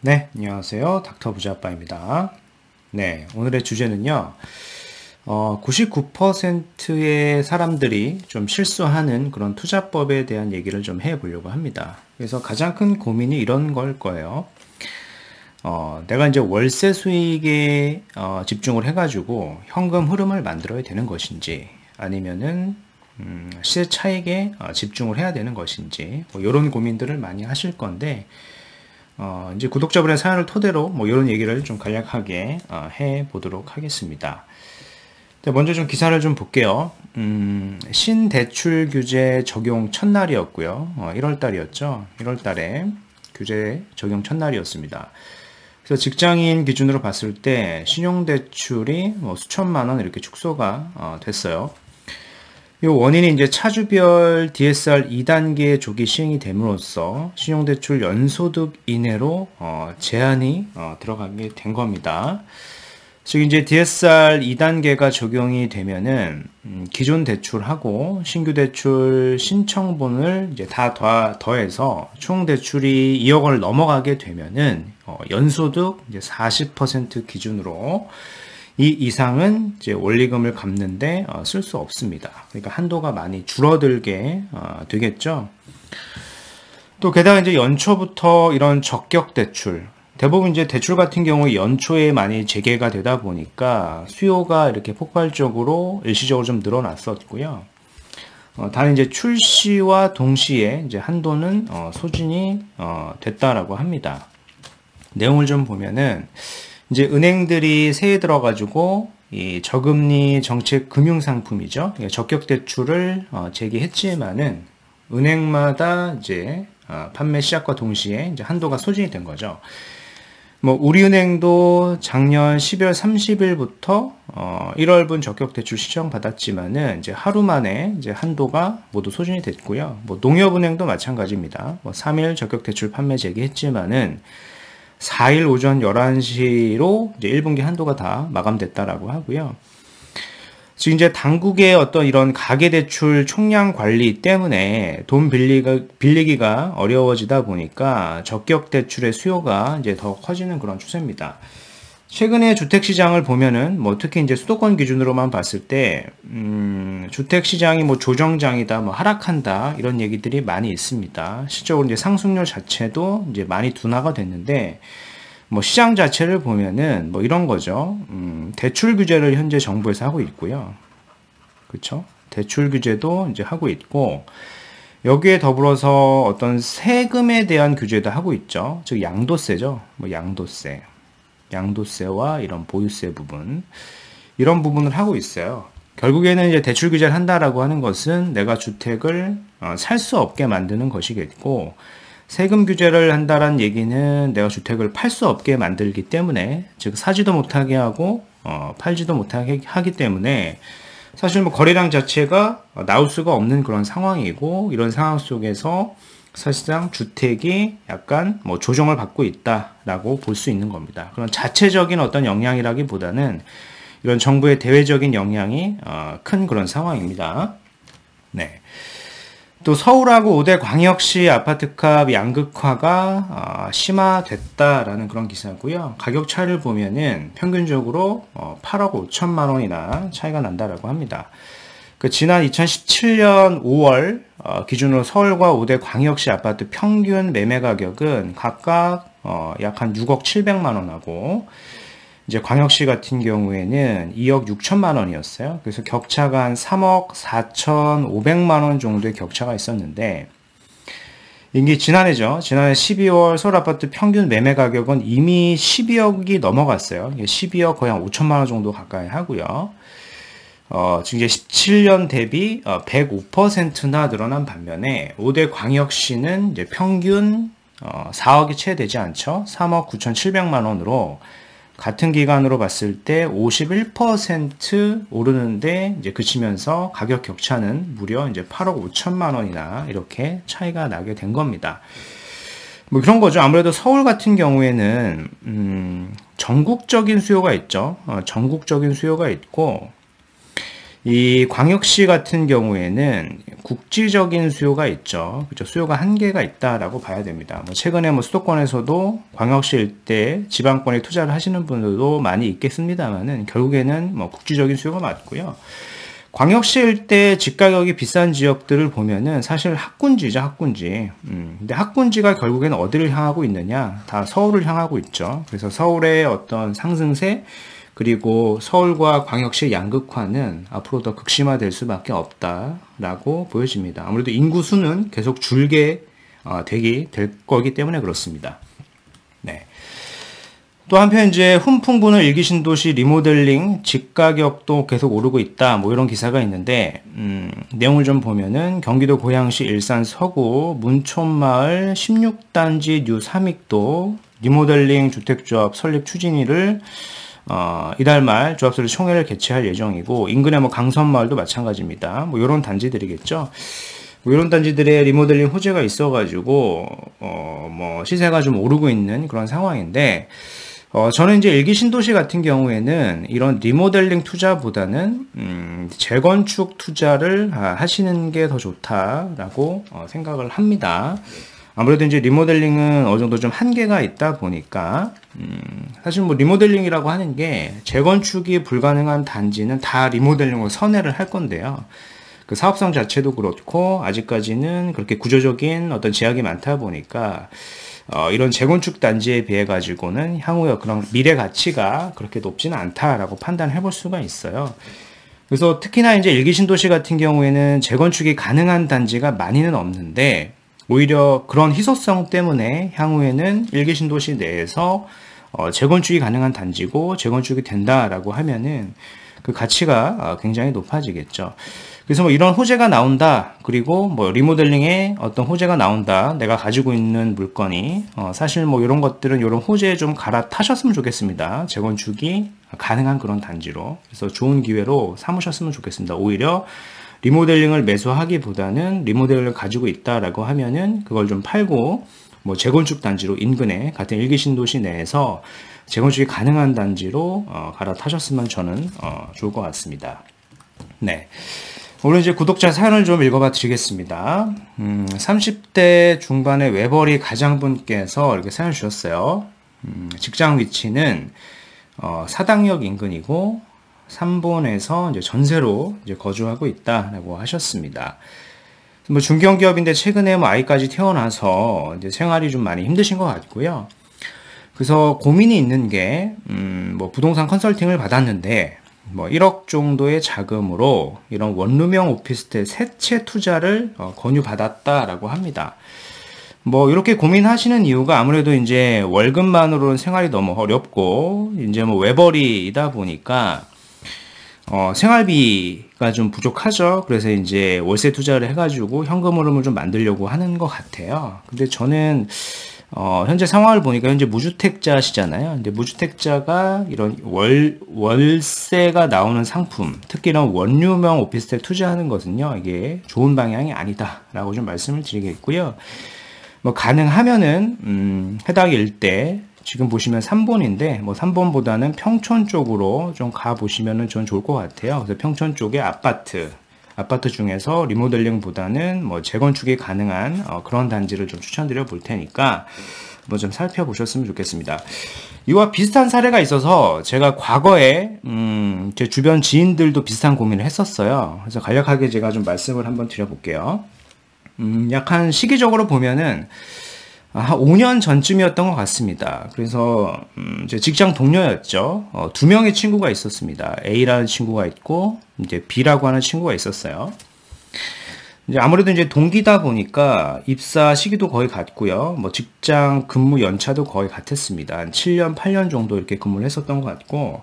네, 안녕하세요. 닥터 부자빠입니다. 네, 오늘의 주제는요, 99%의 사람들이 좀 실수하는 그런 투자법에 대한 얘기를 좀 해보려고 합니다. 그래서 가장 큰 고민이 이런 걸 거예요. 내가 이제 월세 수익에 집중을 해가지고 현금 흐름을 만들어야 되는 것인지, 아니면은 시세 차익에 집중을 해야 되는 것인지, 뭐 이런 고민들을 많이 하실 건데, 이제 구독자분의 사연을 토대로 뭐 이런 얘기를 좀 간략하게 해 보도록 하겠습니다. 먼저 좀 기사를 좀 볼게요. 신대출 규제 적용 첫날이었고요. 1월 달이었죠. 1월 달에 규제 적용 첫날이었습니다. 그래서 직장인 기준으로 봤을 때 신용대출이 뭐 수천만 원 이렇게 축소가 됐어요. 이 원인이 이제 차주별 DSR 2단계 조기 시행이 됨으로써 신용대출 연소득 이내로 제한이 들어가게 된 겁니다. 즉 이제 DSR 2단계가 적용이 되면은 기존 대출하고 신규 대출 신청분을 이제 다 더해서 총 대출이 2억 원을 넘어가게 되면은 연소득 이제 40% 기준으로 이 이상은 이제 원리금을 갚는데 쓸 수 없습니다. 그러니까 한도가 많이 줄어들게 되겠죠. 또 게다가 이제 연초부터 이런 적격 대출, 대부분 이제 대출 같은 경우에 연초에 많이 재개가 되다 보니까 수요가 이렇게 폭발적으로 일시적으로 좀 늘어났었고요. 단 이제 출시와 동시에 이제 한도는 소진이 됐다라고 합니다. 내용을 좀 보면은 이제 은행들이 새해 들어가지고 이 저금리 정책 금융 상품이죠. 적격 대출을 제기했지만은 은행마다 이제 판매 시작과 동시에 이제 한도가 소진이 된 거죠. 뭐 우리은행도 작년 12월 30일부터 1월분 적격 대출 신청 받았지만은 이제 하루 만에 이제 한도가 모두 소진이 됐고요. 뭐 농협은행도 마찬가지입니다. 뭐 3일 적격 대출 판매 제기했지만은 4일 오전 11시로 이제 1분기 한도가 다 마감됐다라고 하고요. 지금 이제 당국의 어떤 이런 가계대출 총량 관리 때문에 돈 빌리기가 어려워지다 보니까 적격 대출의 수요가 이제 더 커지는 그런 추세입니다. 최근에 주택시장을 보면은 뭐 특히 이제 수도권 기준으로만 봤을 때 주택시장이 뭐 조정장이다, 뭐 하락한다 이런 얘기들이 많이 있습니다. 실적으로 이제 상승률 자체도 이제 많이 둔화가 됐는데 뭐 시장 자체를 보면은 뭐 이런 거죠. 대출 규제를 현재 정부에서 하고 있고요. 그렇죠? 대출 규제도 이제 하고 있고 여기에 더불어서 어떤 세금에 대한 규제도 하고 있죠. 즉 양도세죠. 뭐 양도세와 이런 보유세 부분, 이런 부분을 하고 있어요. 결국에는 이제 대출 규제를 한다라고 하는 것은 내가 주택을 살 수 없게 만드는 것이겠고, 세금 규제를 한다라는 얘기는 내가 주택을 팔 수 없게 만들기 때문에, 즉 사지도 못하게 하고 팔지도 못하게 하기 때문에 사실 뭐 거래량 자체가 나올 수가 없는 그런 상황이고, 이런 상황 속에서 사실상 주택이 약간 뭐 조정을 받고 있다라고 볼 수 있는 겁니다. 그런 자체적인 어떤 영향이라기보다는 이런 정부의 대외적인 영향이 큰 그런 상황입니다. 네. 또 서울하고 5대 광역시 아파트값 양극화가 심화됐다라는 그런 기사고요. 가격 차이를 보면은 평균적으로 8억 5천만 원이나 차이가 난다라고 합니다. 지난 2017년 5월 기준으로 서울과 5대 광역시 아파트 평균 매매 가격은 각각 약 한 6억 7백만 원하고, 이제 광역시 같은 경우에는 2억 6천만 원이었어요. 그래서 격차가 한 3억 4천5백만 원 정도의 격차가 있었는데, 이게 지난해죠. 지난해 12월 서울 아파트 평균 매매 가격은 이미 12억이 넘어갔어요. 12억 거의 한 5천만 원 정도 가까이 하고요. 지금 이제 17년 대비 105%나 늘어난 반면에 5대 광역시는 이제 평균 4억이 채 되지 않죠. 3억 9,700만 원으로 같은 기간으로 봤을 때 51% 오르는데 이제 그치면서 가격 격차는 무려 이제 8억 5천만 원이나 이렇게 차이가 나게 된 겁니다. 뭐 그런 거죠. 아무래도 서울 같은 경우에는 전국적인 수요가 있죠. 전국적인 수요가 있고, 이 광역시 같은 경우에는 국지적인 수요가 있죠. 그죠? 수요가 한계가 있다라고 봐야 됩니다. 뭐 최근에 뭐 수도권에서도 광역시 일대 지방권에 투자를 하시는 분들도 많이 있겠습니다만은 결국에는 뭐 국지적인 수요가 맞고요. 광역시 일대 집가격이 비싼 지역들을 보면은 사실 학군지죠, 학군지. 근데 학군지가 결국에는 어디를 향하고 있느냐? 다 서울을 향하고 있죠. 그래서 서울의 어떤 상승세, 그리고 서울과 광역시 양극화는 앞으로 더 극심화될 수밖에 없다라고 보여집니다. 아무래도 인구 수는 계속 줄게 될 거기 때문에 그렇습니다. 네. 또 한편 이제 훈풍부는 일기 신도시 리모델링 집가격도 계속 오르고 있다. 뭐 이런 기사가 있는데 내용을 좀 보면은 경기도 고양시 일산 서구 문촌마을 16단지 뉴 삼익도 리모델링 주택조합 설립 추진위를 이달 말 조합설립 총회를 개최할 예정이고 인근의 뭐 강선마을도 마찬가지입니다. 뭐 이런 단지들이겠죠. 뭐 이런 단지들의 리모델링 호재가 있어가지고 뭐 시세가 좀 오르고 있는 그런 상황인데 저는 이제 일기 신도시 같은 경우에는 이런 리모델링 투자보다는 재건축 투자를 하시는 게 더 좋다라고 생각을 합니다. 아무래도 이제 리모델링은 어느 정도 좀 한계가 있다 보니까 사실 뭐 리모델링이라고 하는 게 재건축이 불가능한 단지는 다 리모델링으로 선회를 할 건데요. 그 사업성 자체도 그렇고 아직까지는 그렇게 구조적인 어떤 제약이 많다 보니까 이런 재건축 단지에 비해 가지고는 향후에 그런 미래 가치가 그렇게 높지는 않다라고 판단해 볼 수가 있어요. 그래서 특히나 이제 일기 신도시 같은 경우에는 재건축이 가능한 단지가 많이는 없는데 오히려 그런 희소성 때문에 향후에는 일기 신도시 내에서 재건축이 가능한 단지고 재건축이 된다라고 하면은 그 가치가 굉장히 높아지겠죠. 그래서 뭐 이런 호재가 나온다. 그리고 뭐 리모델링에 어떤 호재가 나온다. 내가 가지고 있는 물건이 사실 뭐 이런 것들은 이런 호재에 좀 갈아타셨으면 좋겠습니다. 재건축이 가능한 그런 단지로. 그래서 좋은 기회로 삼으셨으면 좋겠습니다. 오히려 리모델링을 매수하기보다는 리모델링을 가지고 있다라고 하면은 그걸 좀 팔고 뭐 재건축 단지로 인근에 같은 일기 신도시 내에서 재건축이 가능한 단지로 갈아타셨으면 저는 좋을 것 같습니다. 네. 오늘 이제 구독자 사연을 좀 읽어봐 드리겠습니다. 30대 중반의 외벌이 가장분께서 이렇게 사연 주셨어요. 직장 위치는 사당역 인근이고 3본에서 이제 전세로 이제 거주하고 있다라고 하셨습니다. 뭐 중견기업인데 최근에 뭐 아이까지 태어나서 이제 생활이 좀 많이 힘드신 것 같고요. 그래서 고민이 있는 게 뭐 부동산 컨설팅을 받았는데 뭐 1억 정도의 자금으로 이런 원룸형 오피스텔 세 채 투자를 권유받았다라고 합니다. 뭐 이렇게 고민하시는 이유가 아무래도 이제 월급만으로는 생활이 너무 어렵고 이제 뭐 외벌이이다 보니까 생활비가 좀 부족하죠. 그래서 이제 월세 투자를 해가지고 현금 흐름을 좀 만들려고 하는 것 같아요. 근데 저는 현재 상황을 보니까 현재 무주택자시잖아요. 근데 무주택자가 이런 월세가 나오는 상품, 특히 이런 원룸형 오피스텔 투자하는 것은요, 이게 좋은 방향이 아니다라고 좀 말씀을 드리겠고요. 뭐 가능하면은 해당 일대 지금 보시면 3본인데 뭐 3본보다는 평촌 쪽으로 좀 가 보시면은 전 좋을 것 같아요. 그래서 평촌 쪽에 아파트 중에서 리모델링보다는 뭐 재건축이 가능한 그런 단지를 좀 추천드려 볼 테니까 뭐 좀 살펴보셨으면 좋겠습니다. 이와 비슷한 사례가 있어서 제가 과거에 제 주변 지인들도 비슷한 고민을 했었어요. 그래서 간략하게 제가 좀 말씀을 한번 드려볼게요. 약간 시기적으로 보면은 한 5년 전쯤이었던 것 같습니다. 그래서 제 직장 동료였죠. 2명의 친구가 있었습니다. A라는 친구가 있고 이제 B라고 하는 친구가 있었어요. 이제 아무래도 이제 동기다 보니까 입사 시기도 거의 같고요. 뭐 직장 근무 연차도 거의 같았습니다. 한 7년, 8년 정도 이렇게 근무를 했었던 것 같고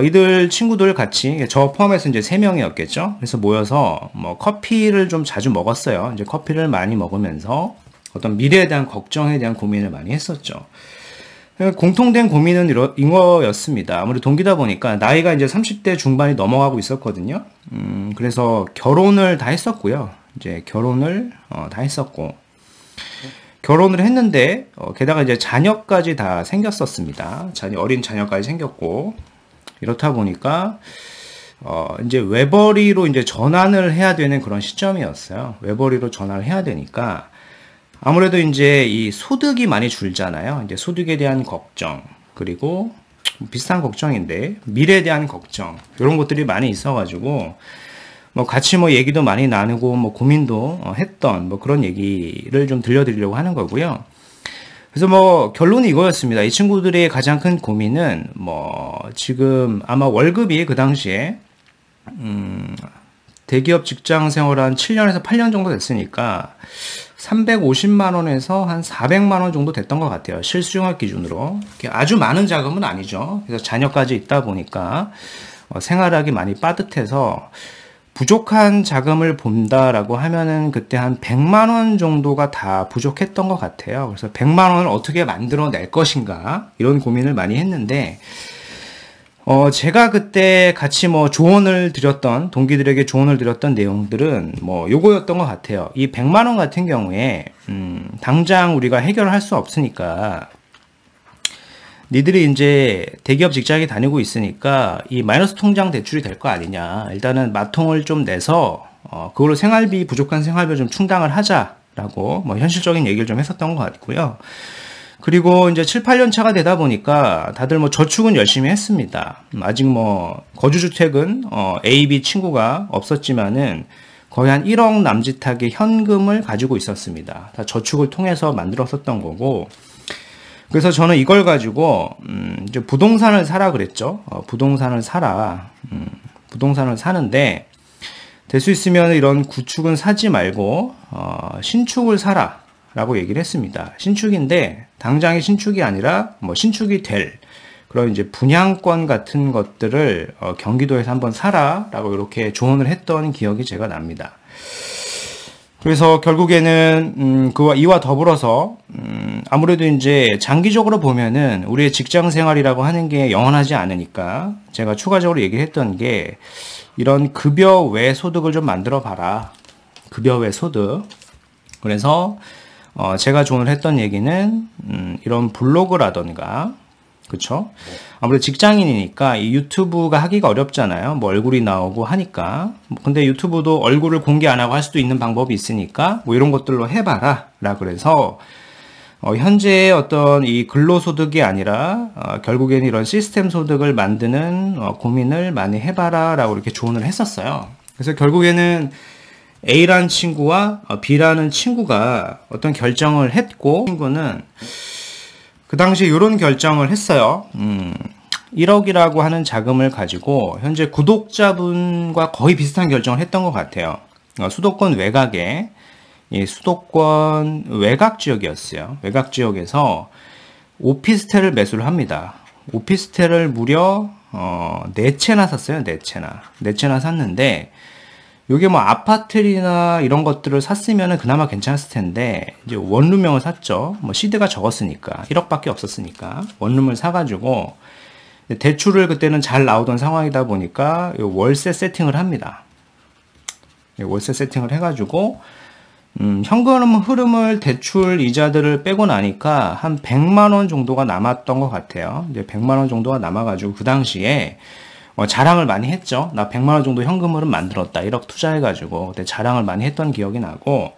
이들 친구들 같이 저 포함해서 이제 3명이었겠죠. 그래서 모여서 뭐 커피를 좀 자주 먹었어요. 이제 커피를 많이 먹으면서 어떤 미래에 대한 걱정에 대한 고민을 많이 했었죠. 공통된 고민은 이거였습니다. 아무래도 동기다 보니까 나이가 이제 30대 중반이 넘어가고 있었거든요. 그래서 결혼을 다 했었고요. 이제 결혼을 다 했었고 결혼을 했는데 게다가 이제 자녀까지 다 생겼었습니다. 어린 자녀까지 생겼고 이렇다 보니까 이제 외벌이로 이제 전환을 해야 되는 그런 시점이었어요. 외벌이로 전환을 해야 되니까 아무래도 이제 이 소득이 많이 줄잖아요. 이제 소득에 대한 걱정, 그리고 비슷한 걱정인데 미래에 대한 걱정, 이런 것들이 많이 있어가지고 뭐 같이 뭐 얘기도 많이 나누고 뭐 고민도 했던 뭐 그런 얘기를 좀 들려드리려고 하는 거고요. 그래서 뭐 결론이 이거였습니다. 이 친구들의 가장 큰 고민은 뭐 지금 아마 월급이 그 당시에 대기업 직장 생활 한 7년에서 8년 정도 됐으니까 350만 원에서 한 400만 원 정도 됐던 것 같아요. 실수령액 기준으로. 아주 많은 자금은 아니죠. 그래서 자녀까지 있다 보니까 생활하기 많이 빠듯해서 부족한 자금을 본다라고 하면은 그때 한 100만 원 정도가 다 부족했던 것 같아요. 그래서 100만 원을 어떻게 만들어낼 것인가 이런 고민을 많이 했는데 제가 그때 같이 뭐 조언을 드렸던, 동기들에게 조언을 드렸던 내용들은 뭐 요거였던 것 같아요. 이 100만 원 같은 경우에, 당장 우리가 해결할 수 없으니까, 니들이 이제 대기업 직장에 다니고 있으니까 이 마이너스 통장 대출이 될 거 아니냐. 일단은 마통을 좀 내서, 그걸로 생활비, 부족한 생활비 좀 충당을 하자라고 뭐 현실적인 얘기를 좀 했었던 것 같고요. 그리고 이제 7, 8년 차가 되다 보니까 다들 뭐 저축은 열심히 했습니다. 아직 뭐 거주주택은 A, B 친구가 없었지만은 거의 한 1억 남짓하게 현금을 가지고 있었습니다. 다 저축을 통해서 만들었었던 거고. 그래서 저는 이걸 가지고 이제 부동산을 사라 그랬죠. 부동산을 사라. 부동산을 사는데 될 수 있으면 이런 구축은 사지 말고 신축을 사라. 라고 얘기를 했습니다. 신축인데 당장의 신축이 아니라 뭐 신축이 될 그런 이제 분양권 같은 것들을 경기도에서 한번 사라라고 이렇게 조언을 했던 기억이 제가 납니다. 그래서 결국에는 이와 더불어서 아무래도 이제 장기적으로 보면은 우리의 직장 생활이라고 하는 게 영원하지 않으니까 제가 추가적으로 얘기했던 게 이런 급여 외 소득을 좀 만들어 봐라. 급여 외 소득. 그래서 제가 조언을 했던 얘기는 이런 블로그라던가 그쵸? 아무래도 직장인이니까 이 유튜브가 하기가 어렵잖아요. 뭐 얼굴이 나오고 하니까. 근데 유튜브도 얼굴을 공개 안 하고 할 수도 있는 방법이 있으니까 뭐 이런 것들로 해봐라 라 그래서 현재의 어떤 이 근로소득이 아니라 결국에는 이런 시스템 소득을 만드는 고민을 많이 해봐라 라고 이렇게 조언을 했었어요. 그래서 결국에는 A라는 친구와 B라는 친구가 어떤 결정을 했고, 친구는 그 당시에 이런 결정을 했어요. 1억이라고 하는 자금을 가지고 현재 구독자분과 거의 비슷한 결정을 했던 것 같아요. 수도권 외곽에, 수도권 외곽 지역이었어요. 외곽 지역에서 오피스텔을 매수를 합니다. 오피스텔을 무려 4채나 샀어요. 4채나 샀는데 요게 뭐 아파트나 이런 것들을 샀으면은 그나마 괜찮았을 텐데 이제 원룸형을 샀죠. 뭐 시드가 적었으니까 1억밖에 없었으니까 원룸을 사가지고 대출을 그때는 잘 나오던 상황이다 보니까 월세 세팅을 합니다. 월세 세팅을 해가지고 현금 흐름을 대출 이자들을 빼고 나니까 한 100만 원 정도가 남았던 것 같아요. 이제 100만 원 정도가 남아가지고 그 당시에 자랑을 많이 했죠. 나 100만 원 정도 현금 흐름 만들었다. 1억 투자해가지고 그때 자랑을 많이 했던 기억이 나고.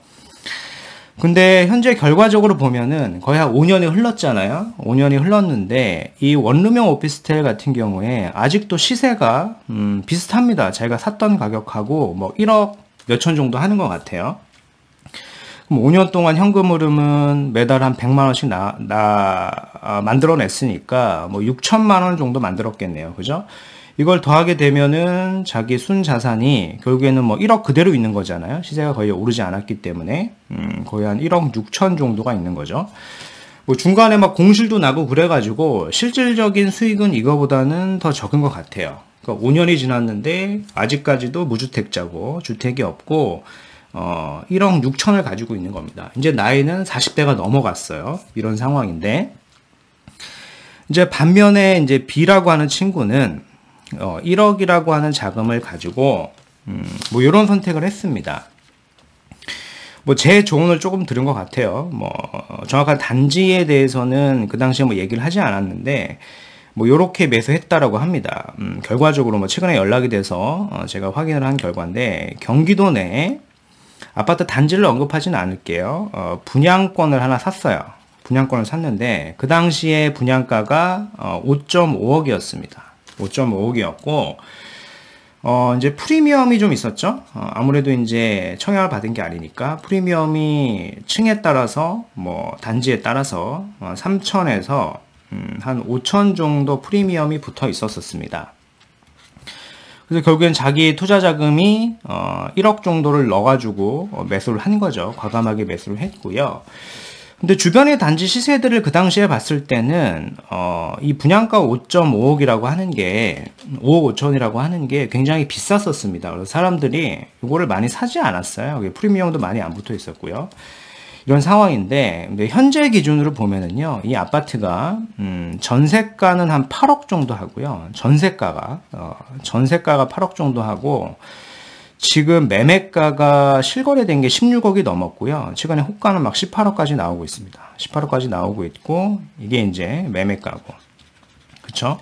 근데 현재 결과적으로 보면은 거의 한 5년이 흘렀잖아요. 5년이 흘렀는데 이 원룸형 오피스텔 같은 경우에 아직도 시세가 비슷합니다. 제가 샀던 가격하고 뭐 1억 몇천 정도 하는 것 같아요. 그럼 5년 동안 현금 흐름은 매달 한 100만 원씩 만들어냈으니까 뭐 6천만 원 정도 만들었겠네요. 그죠? 이걸 더하게 되면은 자기 순자산이 결국에는 뭐 1억 그대로 있는 거잖아요. 시세가 거의 오르지 않았기 때문에 거의 한 1억 6천 정도가 있는 거죠. 뭐 중간에 막 공실도 나고 그래가지고 실질적인 수익은 이거보다는 더 적은 것 같아요. 그러니까 5년이 지났는데 아직까지도 무주택자고 주택이 없고 1억 6천을 가지고 있는 겁니다. 이제 나이는 40대가 넘어갔어요. 이런 상황인데 이제 반면에 이제 B라고 하는 친구는 1억이라고 하는 자금을 가지고 뭐 이런 선택을 했습니다. 뭐 제 조언을 조금 들은 것 같아요. 뭐 정확한 단지에 대해서는 그 당시에 뭐 얘기를 하지 않았는데 뭐 요렇게 매수했다라고 합니다. 결과적으로 뭐 최근에 연락이 돼서 제가 확인을 한 결과인데, 경기도 내 아파트 단지를 언급하지는 않을게요. 분양권을 하나 샀어요. 분양권을 샀는데 그 당시에 분양가가 5.5억이었습니다. 5.5억이었고 이제 프리미엄이 좀 있었죠. 아무래도 이제 청약을 받은 게 아니니까 프리미엄이 층에 따라서 뭐 단지에 따라서 3천에서 한 5천 정도 프리미엄이 붙어 있었습니다. 그래서 결국엔 자기 투자 자금이 1억 정도를 넣어가지고 매수를 한 거죠. 과감하게 매수를 했고요. 근데 주변의 단지 시세들을 그 당시에 봤을 때는 이 분양가 5.5억이라고 하는 게 5억 5천이라고 하는 게 굉장히 비쌌었습니다. 그래서 사람들이 이거를 많이 사지 않았어요. 프리미엄도 많이 안 붙어 있었고요. 이런 상황인데, 근데 현재 기준으로 보면은요, 이 아파트가 전세가는 한 8억 정도 하고요. 전세가가 8억 정도 하고, 지금 매매가가 실거래된 게 16억이 넘었고요. 최근에 호가는 막 18억까지 나오고 있습니다. 18억까지 나오고 있고, 이게 이제 매매가고, 그쵸?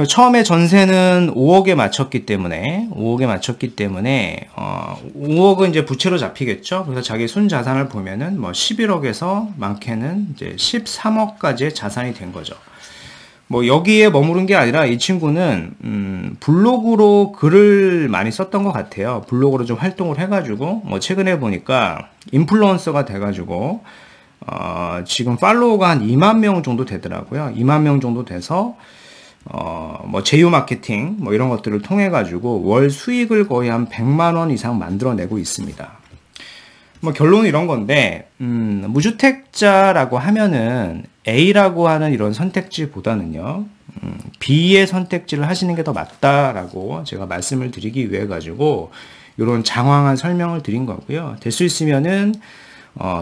처음에 전세는 5억에 맞췄기 때문에 5억은 이제 부채로 잡히겠죠. 그래서 자기 순자산을 보면은 뭐 11억에서 많게는 이제 13억까지의 자산이 된 거죠. 뭐 여기에 머무른 게 아니라 이 친구는 블로그로 글을 많이 썼던 것 같아요. 블로그로 좀 활동을 해가지고 뭐 최근에 보니까 인플루언서가 돼가지고 지금 팔로워가 한 2만 명 정도 되더라고요. 2만 명 정도 돼서 뭐 제휴 마케팅 뭐 이런 것들을 통해 가지고 월 수익을 거의 한 100만 원 이상 만들어내고 있습니다. 뭐 결론은 이런 건데, 무주택자라고 하면은 A라고 하는 이런 선택지보다는요, B의 선택지를 하시는 게 더 맞다라고 제가 말씀을 드리기 위해 가지고 이런 장황한 설명을 드린 거고요. 될 수 있으면은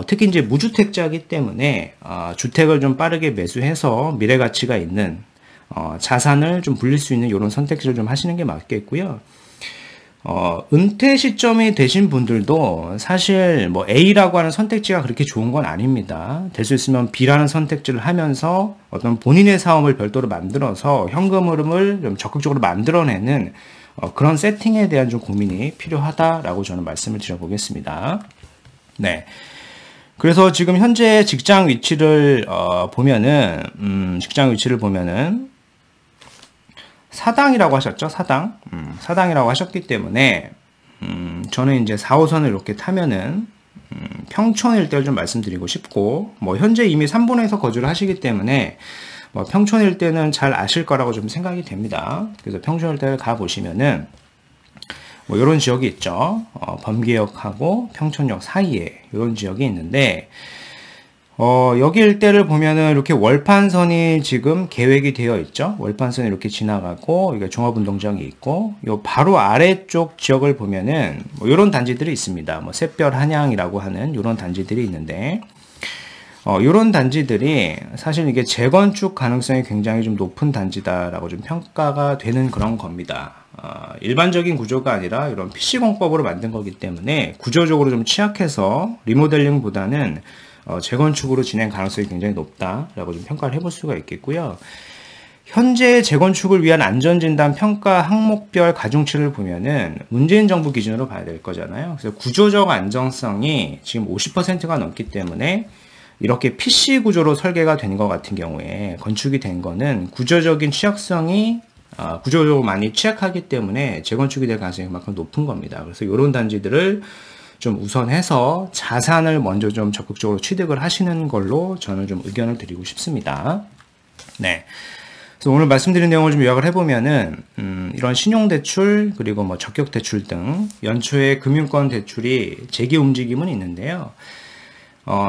특히 이제 무주택자이기 때문에 주택을 좀 빠르게 매수해서 미래 가치가 있는 자산을 좀 불릴 수 있는 이런 선택지를 좀 하시는 게 맞겠고요. 은퇴 시점이 되신 분들도 사실 뭐 A라고 하는 선택지가 그렇게 좋은 건 아닙니다. 될 수 있으면 B라는 선택지를 하면서 어떤 본인의 사업을 별도로 만들어서 현금 흐름을 좀 적극적으로 만들어내는 그런 세팅에 대한 좀 고민이 필요하다라고 저는 말씀을 드려보겠습니다. 네. 그래서 지금 현재 직장 위치를 보면은 사당이라고 하셨죠? 사당이라고 하셨기 때문에 저는 이제 4호선을 이렇게 타면은 평촌 일대를 좀 말씀드리고 싶고, 뭐 현재 이미 3분에서 거주를 하시기 때문에 뭐 평촌 일대는 잘 아실 거라고 좀 생각이 됩니다. 그래서 평촌 일대를 가 보시면은 뭐 이런 지역이 있죠. 범계역하고 평촌역 사이에 이런 지역이 있는데, 여기 일대를 보면은 이렇게 월판선이 지금 계획이 되어 있죠. 월판선이 이렇게 지나가고, 이게 종합운동장이 있고, 요 바로 아래쪽 지역을 보면은 뭐 이런 단지들이 있습니다. 뭐 샛별 한양이라고 하는 이런 단지들이 있는데, 이런 단지들이 사실 이게 재건축 가능성이 굉장히 좀 높은 단지다라고 좀 평가가 되는 그런 겁니다. 일반적인 구조가 아니라 이런 PC공법으로 만든 거기 때문에 구조적으로 좀 취약해서 리모델링보다는 재건축으로 진행 가능성이 굉장히 높다라고 좀 평가를 해볼 수가 있겠고요. 현재 재건축을 위한 안전진단 평가 항목별 가중치를 보면은 문재인 정부 기준으로 봐야 될 거잖아요. 그래서 구조적 안정성이 지금 50%가 넘기 때문에 이렇게 PC 구조로 설계가 된 것 같은 경우에 건축이 된 거는 구조적인 취약성이 구조적으로 많이 취약하기 때문에 재건축이 될 가능성이 그만큼 높은 겁니다. 그래서 이런 단지들을 좀 우선해서 자산을 먼저 좀 적극적으로 취득을 하시는 걸로 저는 좀 의견을 드리고 싶습니다. 네. 그래서 오늘 말씀드린 내용을 좀 요약을 해보면은, 이런 신용대출, 그리고 뭐 적격대출 등 연초에 금융권 대출이 재개 움직임은 있는데요.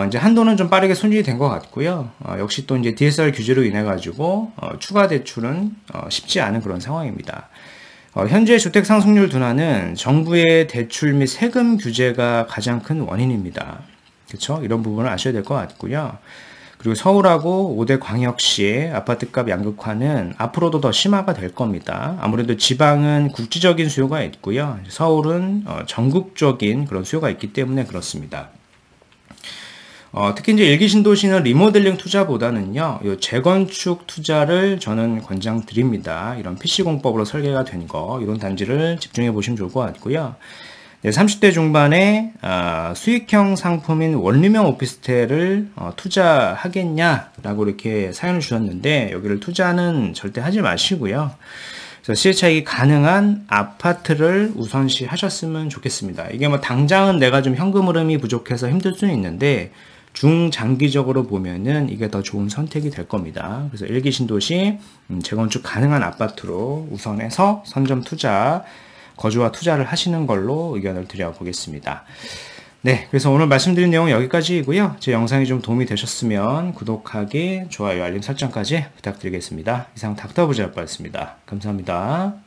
이제 한도는 좀 빠르게 손질이 된 것 같고요. 역시 또 이제 DSR 규제로 인해 가지고, 추가 대출은, 쉽지 않은 그런 상황입니다. 현재 주택 상승률 둔화는 정부의 대출 및 세금 규제가 가장 큰 원인입니다. 그렇죠? 이런 부분을 아셔야 될 것 같고요. 그리고 서울하고 5대 광역시의 아파트값 양극화는 앞으로도 더 심화가 될 겁니다. 아무래도 지방은 국지적인 수요가 있고요. 서울은 전국적인 그런 수요가 있기 때문에 그렇습니다. 특히 이제 일기 신도시는 리모델링 투자보다는요, 요 재건축 투자를 저는 권장드립니다. 이런 PC공법으로 설계가 된 거, 이런 단지를 집중해 보시면 좋을 것 같고요. 네, 30대 중반에 수익형 상품인 원룸형 오피스텔을 투자하겠냐라고 이렇게 사연을 주셨는데, 여기를 투자는 절대 하지 마시고요. 그래서 시세차익이 가능한 아파트를 우선시 하셨으면 좋겠습니다. 이게 뭐 당장은 내가 좀 현금 흐름이 부족해서 힘들 수는 있는데, 중장기적으로 보면은 이게 더 좋은 선택이 될 겁니다. 그래서 일기 신도시 재건축 가능한 아파트로 우선해서 선점 투자, 거주와 투자를 하시는 걸로 의견을 드려보겠습니다. 네, 그래서 오늘 말씀드린 내용은 여기까지이고요. 제 영상이 좀 도움이 되셨으면 구독하기, 좋아요, 알림 설정까지 부탁드리겠습니다. 이상 닥터부자였습니다. 감사합니다.